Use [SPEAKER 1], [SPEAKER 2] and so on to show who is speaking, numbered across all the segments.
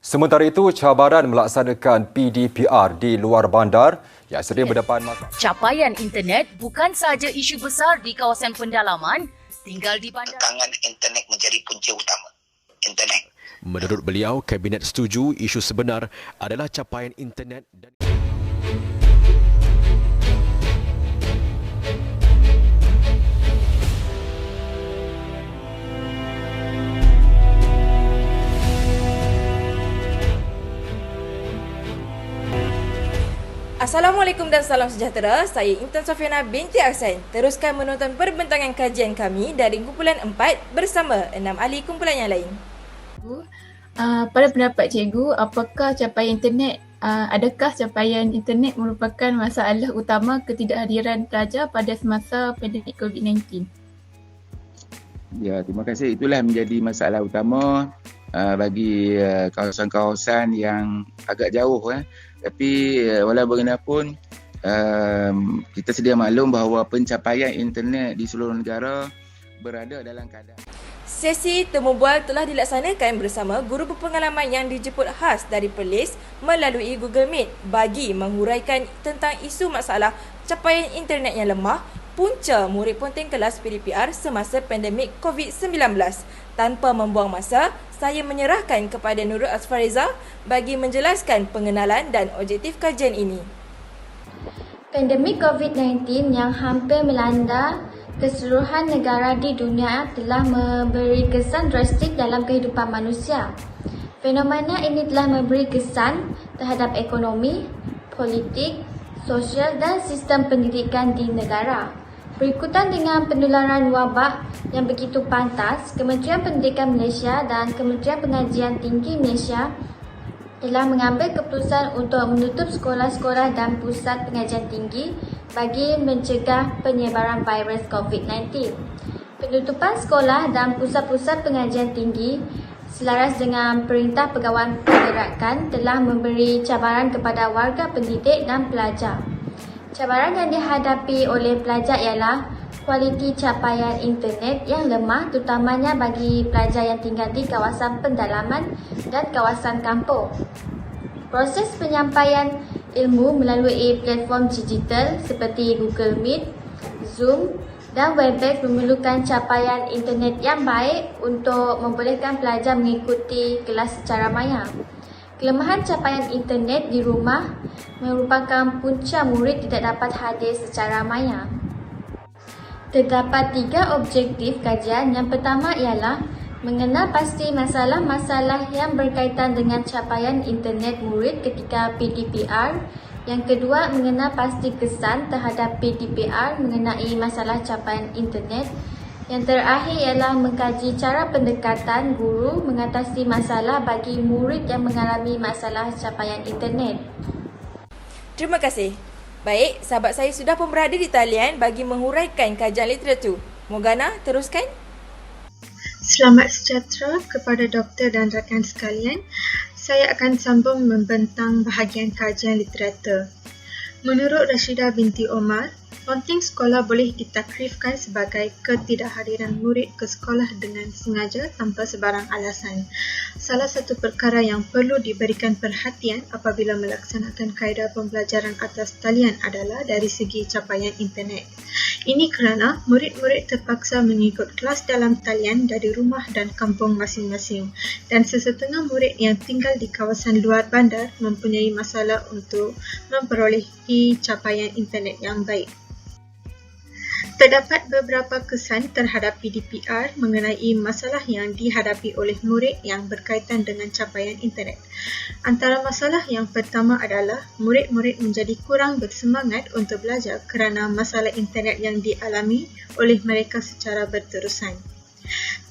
[SPEAKER 1] Sementara itu, cabaran melaksanakan PDPR di luar bandar yang sering berdepan masalah.
[SPEAKER 2] Capaian internet bukan sahaja isu besar di kawasan pendalaman, tinggal di bandar.
[SPEAKER 3] Tangan internet menjadi punca utama. Internet.
[SPEAKER 4] Menurut beliau, Kabinet setuju isu sebenar adalah capaian internet dan
[SPEAKER 5] Assalamualaikum dan salam sejahtera. Saya Intan Sofiana binti Aksan. Teruskan menonton perbincangan kajian kami dari kumpulan 4 bersama 6 ahli kumpulan yang lain.
[SPEAKER 6] Pada pendapat cikgu, apakah capaian internet, adakah capaian internet merupakan masalah utama ketidakhadiran pelajar pada semasa pandemik COVID-19?
[SPEAKER 7] Ya, terima kasih. Itulah menjadi masalah utama bagi kawasan-kawasan yang agak jauh. Tapi walau bagaimanapun, kita sedia maklum bahawa pencapaian internet di seluruh negara berada dalam keadaan.
[SPEAKER 5] Sesi temu bual telah dilaksanakan bersama guru berpengalaman yang dijemput khas dari Perlis melalui Google Meet bagi menghuraikan tentang isu masalah capaian internet yang lemah punca murid ponteng kelas PDPR semasa pandemik COVID-19. Tanpa membuang masa, saya menyerahkan kepada Nurul Asfariza bagi menjelaskan pengenalan dan objektif kajian ini.
[SPEAKER 8] Pandemik COVID-19 yang hampir melanda keseluruhan negara di dunia telah memberi kesan drastik dalam kehidupan manusia. Fenomena ini telah memberi kesan terhadap ekonomi, politik, sosial dan sistem pendidikan di negara. Berikutan dengan penularan wabak yang begitu pantas, Kementerian Pendidikan Malaysia dan Kementerian Pengajian Tinggi Malaysia telah mengambil keputusan untuk menutup sekolah-sekolah dan pusat pengajian tinggi bagi mencegah penyebaran virus COVID-19. Penutupan sekolah dan pusat-pusat pengajian tinggi selaras dengan Perintah Pegawai Pergerakan telah memberi cabaran kepada warga pendidik dan pelajar. Cabaran yang dihadapi oleh pelajar ialah kualiti capaian internet yang lemah terutamanya bagi pelajar yang tinggal di kawasan pendalaman dan kawasan kampung. Proses penyampaian ilmu melalui platform digital seperti Google Meet, Zoom dan Webex memerlukan capaian internet yang baik untuk membolehkan pelajar mengikuti kelas secara maya. Kelemahan capaian internet di rumah merupakan punca murid tidak dapat hadir secara maya. Terdapat 3 objektif kajian. Yang pertama ialah mengenal pasti masalah-masalah yang berkaitan dengan capaian internet murid ketika PDPR. Yang kedua, mengenal pasti kesan terhadap PDPR mengenai masalah capaian internet. Yang terakhir ialah mengkaji cara pendekatan guru mengatasi masalah bagi murid yang mengalami masalah capaian internet.
[SPEAKER 5] Terima kasih. Baik, sahabat saya sudah pun berada di talian bagi menghuraikan kajian literatur. Morgana, teruskan.
[SPEAKER 9] Selamat sejahtera kepada doktor dan rakan sekalian. Saya akan sambung membentang bahagian kajian literatur. Menurut Rashidah binti Omar, ponteng sekolah boleh ditakrifkan sebagai ketidakhadiran murid ke sekolah dengan sengaja tanpa sebarang alasan. Salah satu perkara yang perlu diberikan perhatian apabila melaksanakan kaedah pembelajaran atas talian adalah dari segi capaian internet. Ini kerana murid-murid terpaksa mengikut kelas dalam talian dari rumah dan kampung masing-masing dan sesetengah murid yang tinggal di kawasan luar bandar mempunyai masalah untuk memperolehi capaian internet yang baik. Terdapat beberapa kesan terhadap PDPR mengenai masalah yang dihadapi oleh murid yang berkaitan dengan capaian internet. Antara masalah yang pertama adalah murid-murid menjadi kurang bersemangat untuk belajar kerana masalah internet yang dialami oleh mereka secara berterusan.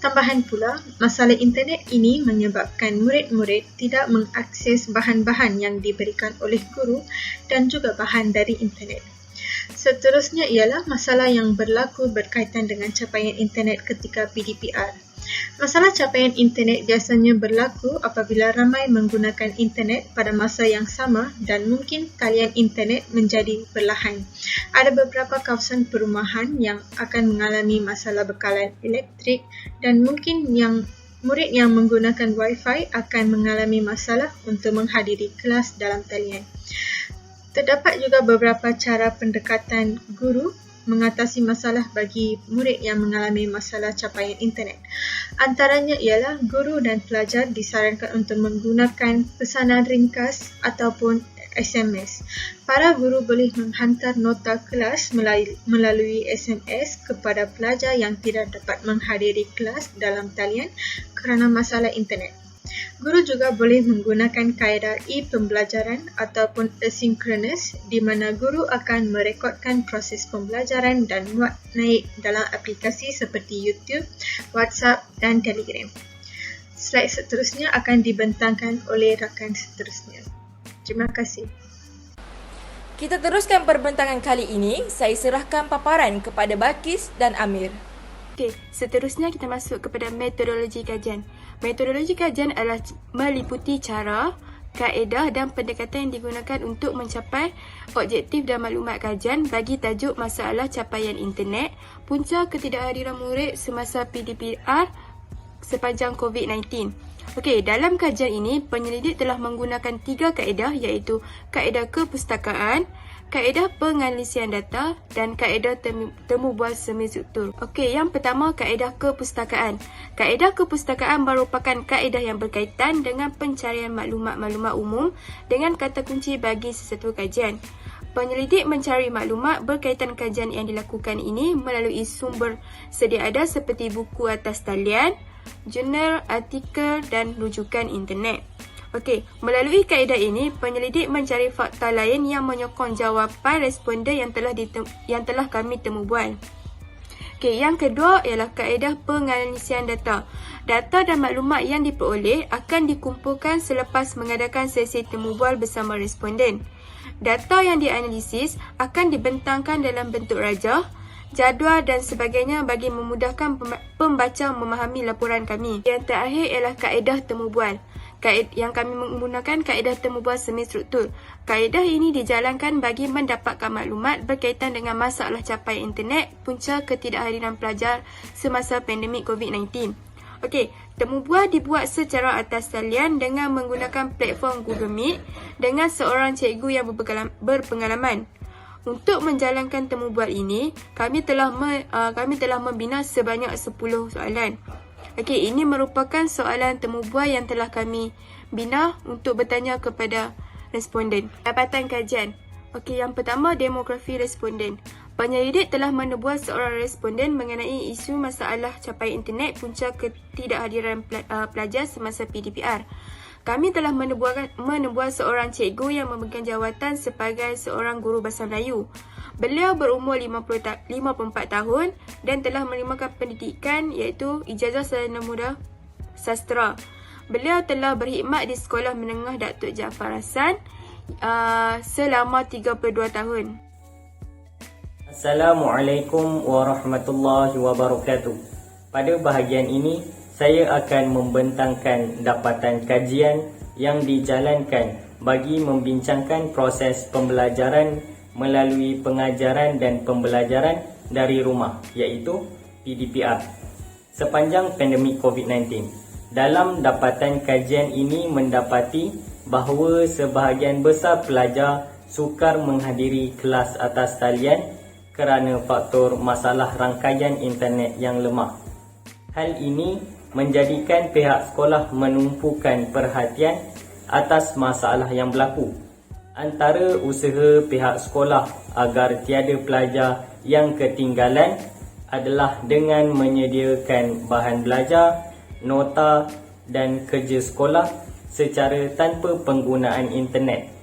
[SPEAKER 9] Tambahan pula, masalah internet ini menyebabkan murid-murid tidak mengakses bahan-bahan yang diberikan oleh guru dan juga bahan dari internet. Seterusnya ialah masalah yang berlaku berkaitan dengan capaian internet ketika PDPR. Masalah capaian internet biasanya berlaku apabila ramai menggunakan internet pada masa yang sama dan mungkin talian internet menjadi perlahan. Ada beberapa kawasan perumahan yang akan mengalami masalah bekalan elektrik dan mungkin yang Murid yang menggunakan Wi-Fi akan mengalami masalah untuk menghadiri kelas dalam talian. Terdapat juga beberapa cara pendekatan guru mengatasi masalah bagi murid yang mengalami masalah capaian internet. Antaranya ialah guru dan pelajar disarankan untuk menggunakan pesanan ringkas ataupun SMS. Para guru boleh menghantar nota kelas melalui SMS kepada pelajar yang tidak dapat menghadiri kelas dalam talian kerana masalah internet. Guru juga boleh menggunakan kaedah e-pembelajaran ataupun asynchronous di mana guru akan merekodkan proses pembelajaran dan muat naik dalam aplikasi seperti YouTube, WhatsApp dan Telegram. Slide seterusnya akan dibentangkan oleh rakan seterusnya. Terima kasih.
[SPEAKER 5] Kita teruskan perbentangan kali ini. Saya serahkan paparan kepada Balkis dan Amir.
[SPEAKER 6] Okey, seterusnya kita masuk kepada metodologi kajian. Metodologi kajian adalah meliputi cara, kaedah dan pendekatan yang digunakan untuk mencapai objektif dan maklumat kajian bagi tajuk masalah capaian internet, punca ketidakhadiran murid semasa PDPR sepanjang COVID-19. Okey, dalam kajian ini, penyelidik telah menggunakan 3 kaedah iaitu kaedah kepustakaan, kaedah penganalisian data dan kaedah temu bual semi struktur. Okey, yang pertama kaedah kepustakaan. Kaedah kepustakaan merupakan kaedah yang berkaitan dengan pencarian maklumat-maklumat umum dengan kata kunci bagi sesuatu kajian. Penyelidik mencari maklumat berkaitan kajian yang dilakukan ini melalui sumber sedia ada seperti buku atas talian, jurnal, artikel dan rujukan internet. Okey, melalui kaedah ini, penyelidik mencari fakta lain yang menyokong jawapan responden yang telah kami temu bual. Okey, yang kedua ialah kaedah penganalisian data. Data dan maklumat yang diperoleh akan dikumpulkan selepas mengadakan sesi temu bual bersama responden. Data yang dianalisis akan dibentangkan dalam bentuk rajah, jadual dan sebagainya bagi memudahkan pembaca memahami laporan kami. Yang terakhir ialah kaedah temu bual. Yang kami menggunakan kaedah temu bual semi struktur. Kaedah ini dijalankan bagi mendapatkan maklumat berkaitan dengan masalah capaian internet, punca ketidakhadiran pelajar semasa pandemik COVID-19. Okey, temu bual dibuat secara atas talian dengan menggunakan platform Google Meet dengan seorang cikgu yang berpengalaman. Untuk menjalankan temu bual ini, kami telah membina sebanyak 10 soalan. Okey, ini merupakan soalan temu bual yang telah kami bina untuk bertanya kepada responden. Dapatan kajian. Okey, yang pertama demografi responden. Penyelidik telah menebual seorang responden mengenai isu masalah capaian internet punca ketidakhadiran pelajar semasa PDPR. Kami telah menebual seorang cikgu yang memegang jawatan sebagai seorang guru bahasa Melayu. Beliau berumur 54 tahun dan telah menerima pendidikan iaitu Ijazah Sarjana Muda Sastra. Beliau telah berkhidmat di Sekolah Menengah Datuk Jaafar Hassan selama 32 tahun.
[SPEAKER 10] Assalamualaikum warahmatullahi wabarakatuh. Pada bahagian ini, saya akan membentangkan dapatan kajian yang dijalankan bagi membincangkan proses pembelajaran melalui pengajaran dan pembelajaran dari rumah iaitu PDPR sepanjang pandemik COVID-19. Dalam dapatan kajian ini mendapati bahawa sebahagian besar pelajar sukar menghadiri kelas atas talian kerana faktor masalah rangkaian internet yang lemah. Hal ini menjadikan pihak sekolah menumpukan perhatian atas masalah yang berlaku. Antara usaha pihak sekolah agar tiada pelajar yang ketinggalan adalah dengan menyediakan bahan belajar, nota dan kerja sekolah secara tanpa penggunaan internet.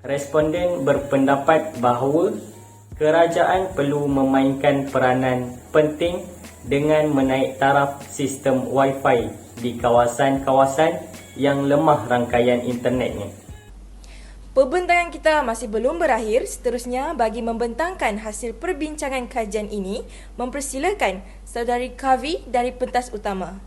[SPEAKER 10] Responden berpendapat bahawa kerajaan perlu memainkan peranan penting dengan menaik taraf sistem Wi-Fi di kawasan-kawasan yang lemah rangkaian internetnya.
[SPEAKER 5] Perbentangan kita masih belum berakhir. Seterusnya, bagi membentangkan hasil perbincangan kajian ini, mempersilakan Saudari Kavi dari pentas utama.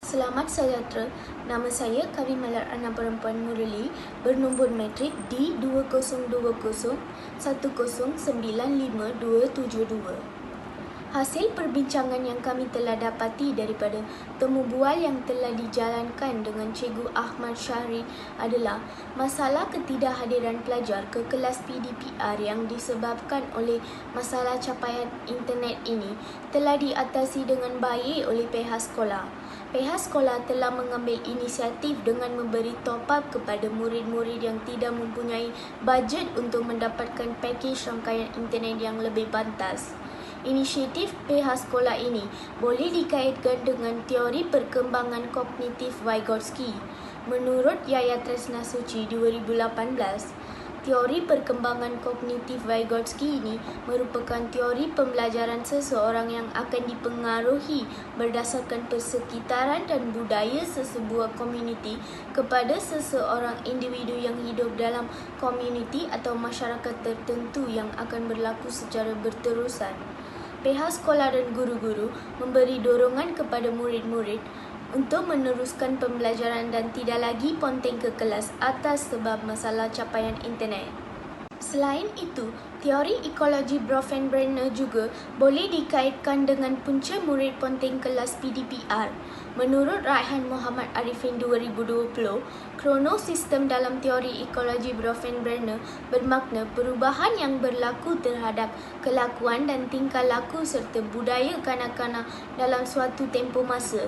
[SPEAKER 8] Selamat sejahtera. Nama saya Kavi Malar Anak Perempuan Murali bernombor matrik D202010955272. Hasil perbincangan yang kami telah dapati daripada temu bual yang telah dijalankan dengan Cikgu Ahmad Syahri adalah masalah ketidakhadiran pelajar ke kelas PDPR yang disebabkan oleh masalah capaian internet ini telah diatasi dengan baik oleh pihak sekolah. Pihak sekolah telah mengambil inisiatif dengan memberi top-up kepada murid-murid yang tidak mempunyai bajet untuk mendapatkan pakej rangkaian internet yang lebih pantas. Inisiatif pihak sekolah ini boleh dikaitkan dengan teori perkembangan kognitif Vygotsky. Menurut Yaya Tresna Suci 2018, teori perkembangan kognitif Vygotsky ini merupakan teori pembelajaran seseorang yang akan dipengaruhi berdasarkan persekitaran dan budaya sesebuah komuniti kepada seseorang individu yang hidup dalam komuniti atau masyarakat tertentu yang akan berlaku secara berterusan. Pihak sekolah dan guru-guru memberi dorongan kepada murid-murid untuk meneruskan pembelajaran dan tidak lagi ponteng ke kelas atas sebab masalah capaian internet. Selain itu, teori ekologi Bronfenbrenner juga boleh dikaitkan dengan punca murid ponteng kelas PDPR. Menurut Raihan Muhammad Arifin 2020, kronosistem dalam teori ekologi Bronfenbrenner bermakna perubahan yang berlaku terhadap kelakuan dan tingkah laku serta budaya kanak-kanak dalam suatu tempoh masa.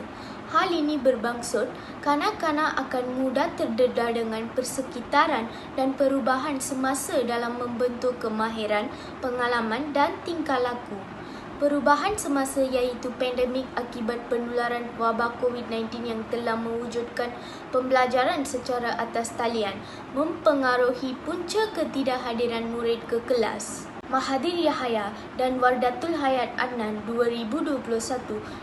[SPEAKER 8] Hal ini bermaksud kanak-kanak akan mudah terdedah dengan persekitaran dan perubahan semasa dalam membentuk kemahiran, pengalaman dan tingkah laku. Perubahan semasa iaitu pandemik akibat penularan wabak COVID-19 yang telah mewujudkan pembelajaran secara atas talian mempengaruhi punca ketidakhadiran murid ke kelas. Mahathir Yahya dan Wardatul Hayat Adnan 2021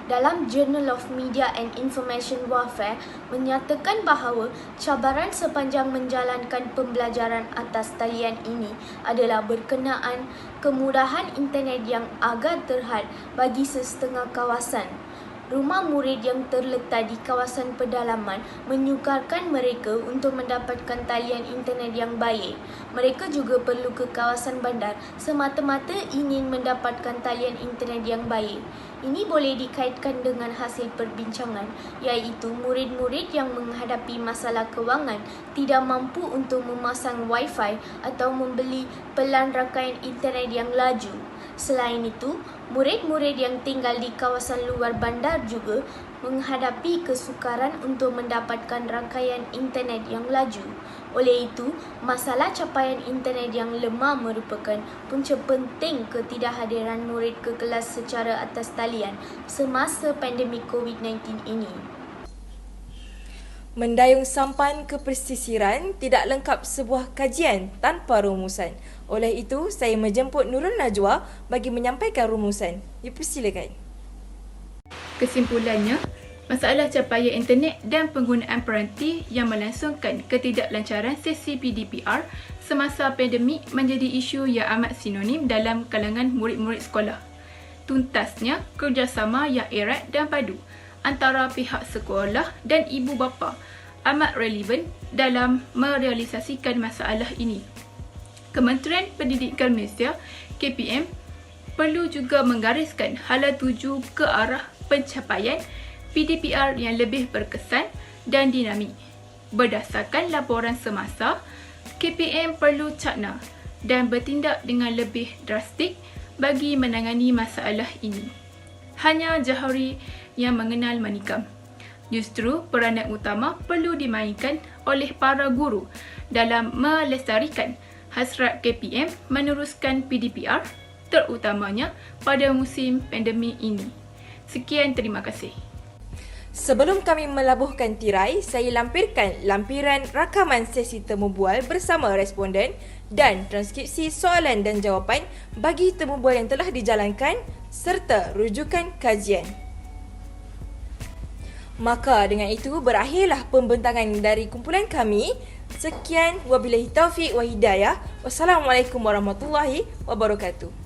[SPEAKER 8] dalam Journal of Media and Information Warfare menyatakan bahawa cabaran sepanjang menjalankan pembelajaran atas talian ini adalah berkenaan kemudahan internet yang agak terhad bagi sesetengah kawasan. Rumah murid yang terletak di kawasan pedalaman menyukarkan mereka untuk mendapatkan talian internet yang baik. Mereka juga perlu ke kawasan bandar semata-mata ingin mendapatkan talian internet yang baik. Ini boleh dikaitkan dengan hasil perbincangan, iaitu murid-murid yang menghadapi masalah kewangan tidak mampu untuk memasang Wi-Fi atau membeli pelan rangkaian internet yang laju. Selain itu, murid-murid yang tinggal di kawasan luar bandar juga menghadapi kesukaran untuk mendapatkan rangkaian internet yang laju. Oleh itu, masalah capaian internet yang lemah merupakan punca penting ketidakhadiran murid ke kelas secara atas talian semasa pandemik COVID-19 ini.
[SPEAKER 5] Mendayung sampan ke pesisiran tidak lengkap sebuah kajian tanpa rumusan. Oleh itu, saya menjemput Nurul Najwa bagi menyampaikan rumusan. Dipersilakan.
[SPEAKER 6] Kesimpulannya, masalah capaian internet dan penggunaan peranti yang melangsungkan ketidaklancaran sesi PDPR semasa pandemik menjadi isu yang amat sinonim dalam kalangan murid-murid sekolah. Tuntasnya, kerjasama yang erat dan padu antara pihak sekolah dan ibu bapa amat relevan dalam merealisasikan masalah ini. Kementerian Pendidikan Malaysia, KPM, perlu juga menggariskan hala tuju ke arah pencapaian PDPR yang lebih berkesan dan dinamik. Berdasarkan laporan semasa, KPM perlu cakna dan bertindak dengan lebih drastik bagi menangani masalah ini. Hanya Johari yang mengenal manikam. Justru peranan utama perlu dimainkan oleh para guru dalam melestarikan hasrat KPM meneruskan PDPR terutamanya pada musim pandemik ini. Sekian, terima kasih.
[SPEAKER 5] Sebelum kami melabuhkan tirai, saya lampirkan lampiran rakaman sesi temu bual bersama responden dan transkripsi soalan dan jawapan bagi temu bual yang telah dijalankan serta rujukan kajian. Maka dengan itu berakhirlah pembentangan dari kumpulan kami. Sekian, wabillahi taufiq wa hidayah. Wassalamualaikum warahmatullahi wabarakatuh.